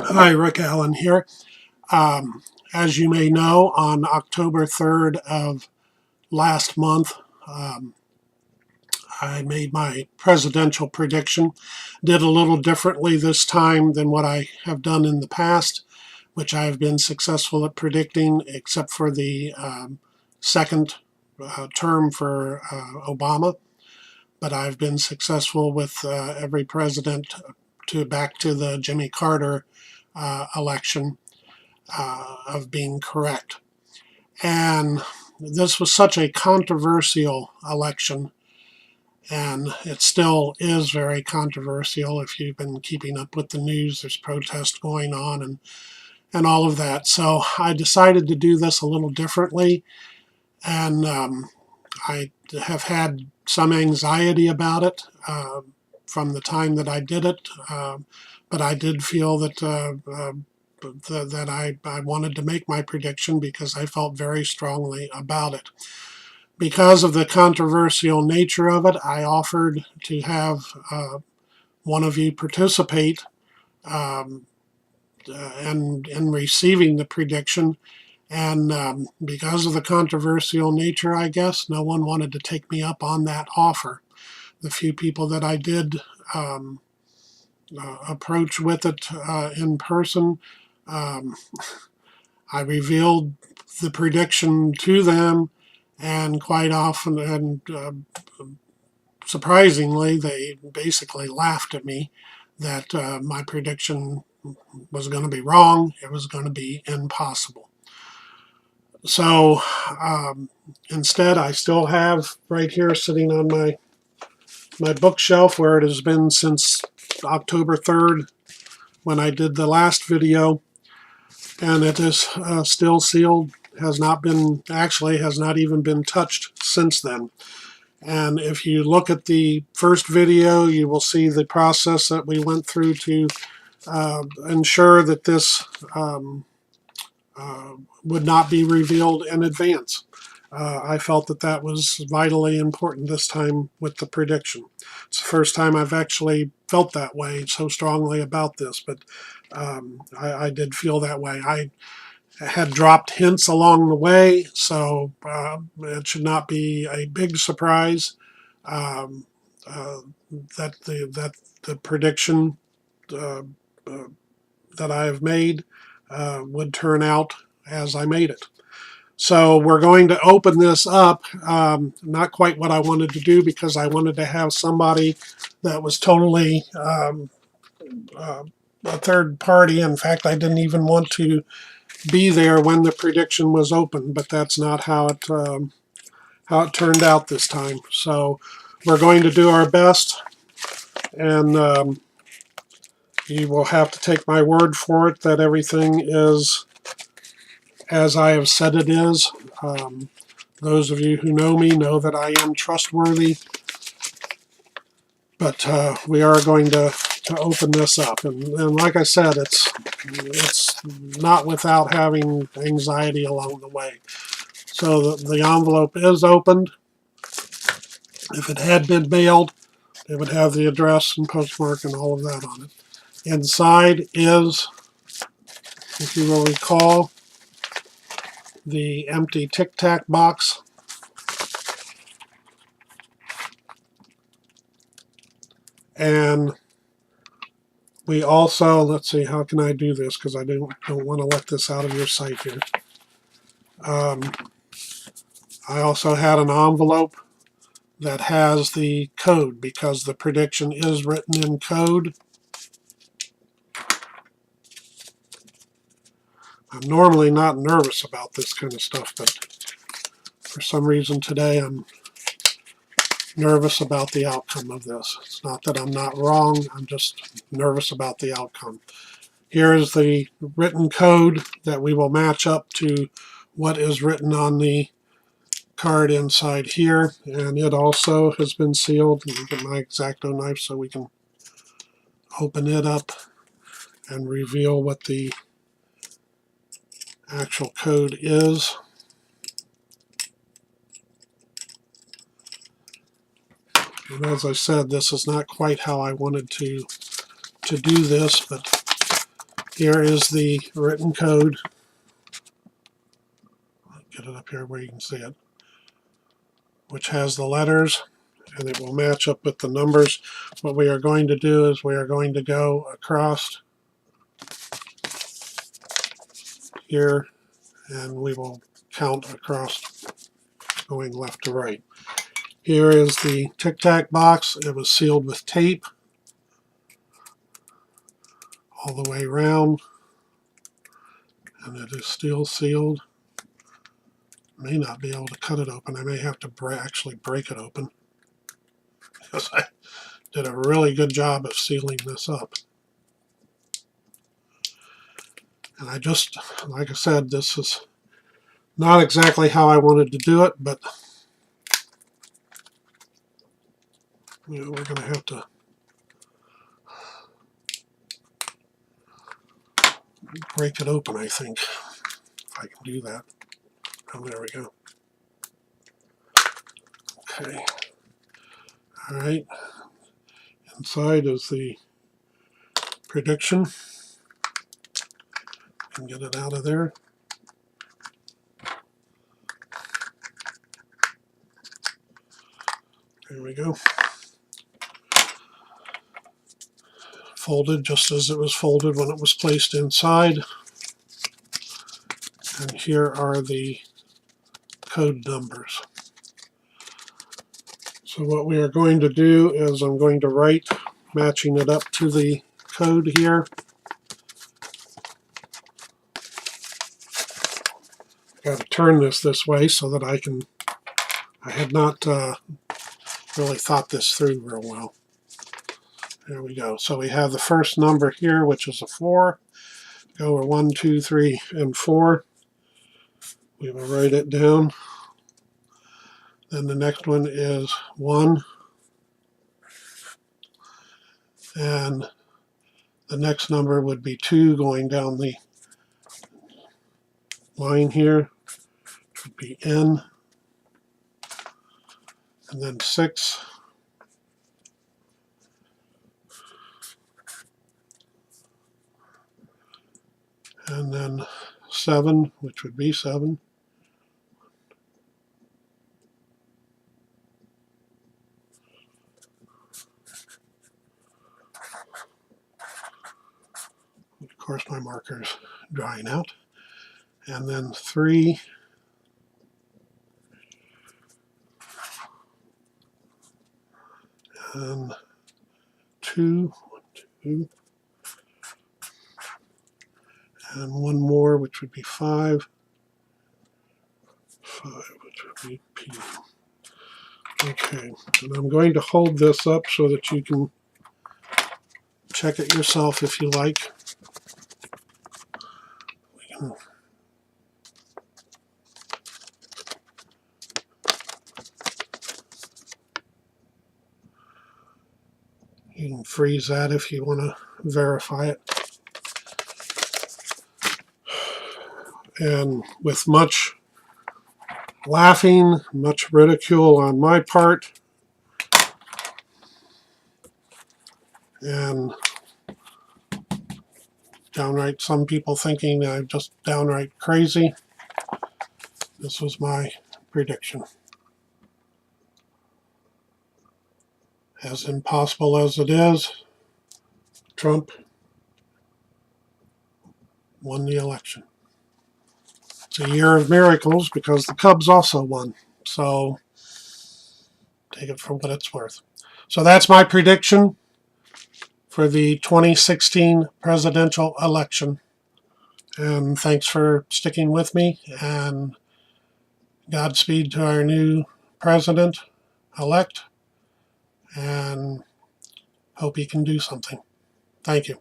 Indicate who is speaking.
Speaker 1: Hi, Rick Allen here. As you may know, on October 3rd of last month, um, I made my presidential prediction. Did a little differently this time than what I have done in the past, which I have been successful at predicting, except for the second term for Obama. But I've been successful with every president back to the Jimmy Carter election of being correct. And this was such a controversial election, and it still is very controversial. If you've been keeping up with the news, there's protests going on and all of that. So I decided to do this a little differently, and I have had some anxiety about it from the time that I did it, but I did feel that I wanted to make my prediction because I felt very strongly about it. Because of the controversial nature of it, I offered to have one of you participate in receiving the prediction. And because of the controversial nature, I guess, no one wanted to take me up on that offer. The few people that I did approach with it in person, um, I revealed the prediction to them, and quite often, and surprisingly, they basically laughed at me that my prediction was going to be wrong. It was going to be impossible. So instead, I still have right here sitting on my bookshelf where it has been since October 3rd when I did the last video, and it is still sealed, has not been, actually has not even been touched since then. And if you look at the first video, you will see the process that we went through to ensure that this would not be revealed in advance. I felt that that was vitally important this time with the prediction. It's the first time I've actually felt that way so strongly about this, but I did feel that way. I had dropped hints along the way, so it should not be a big surprise um, uh, that the prediction uh, uh, that I have made would turn out as I made it. So we're going to open this up. Not quite what I wanted to do because I wanted to have somebody that was totally uh, a third party. In fact, I didn't even want to be there when the prediction was open, but that's not how it turned out this time. So we're going to do our best, and you will have to take my word for it that everything is as I have said it is. Those of you who know me know that I am trustworthy, but we are going to open this up. And like I said, it's not without having anxiety along the way. So the envelope is opened. If it had been mailed, it would have the address and postmark and all of that on it. Inside is, if you will recall, the empty Tic Tac box. And we also, let's see, how can I do this? Because I don't want to let this out of your sight here. I also had an envelope that has the code because the prediction is written in code. I'm normally not nervous about this kind of stuff, but for some reason today I'm nervous about the outcome of this. It's not that I'm not wrong, I'm just nervous about the outcome. Here is the written code that we will match up to what is written on the card inside here, and it also has been sealed. Let me get my X-Acto knife so we can open it up and reveal what the actual code is. And as I said, this is not quite how I wanted to do this, but Here is the written code. I'll get it up here where you can see it, which has the letters, and it will match up with the numbers. What we are going to do is we are going to go across here, and we will count across going left to right. Here is the Tic Tac box. It was sealed with tape all the way around, and it is still sealed. May not be able to cut it open. I may have to actually break it open, because I did a really good job of sealing this up. And I just, like I said, this is not exactly how I wanted to do it, but we're going to have to break it open, I think, if I can do that. Oh, there we go. Okay. All right. Inside is the prediction. And get it out of there. There we go. Folded just as it was folded when it was placed inside. And here are the code numbers. So what we are going to do is I'm going to write, matching it up to the code here. Got to turn this way so that I had not really thought this through real well. There we go. So we have the first number here, which is a 4. Go over 1, 2, 3, and 4. We will write it down. Then the next one is 1. And the next number would be 2 going down the line here. It would be N. And then 6. And then 7, which would be 7. Of course, my marker's drying out. And then 3. And 2. 1, 2. And one more, which would be 5. 5, which would be P. Okay, and I'm going to hold this up so that you can check it yourself if you like. You can freeze that if you want to verify it. And with much laughing, much ridicule on my part, and downright some people thinking I'm just downright crazy, this was my prediction. As impossible as it is, Trump won the election. It's a year of miracles because the Cubs also won. So take it for what it's worth. So that's my prediction for the 2016 presidential election. And thanks for sticking with me. And Godspeed to our new president-elect. And hope he can do something. Thank you.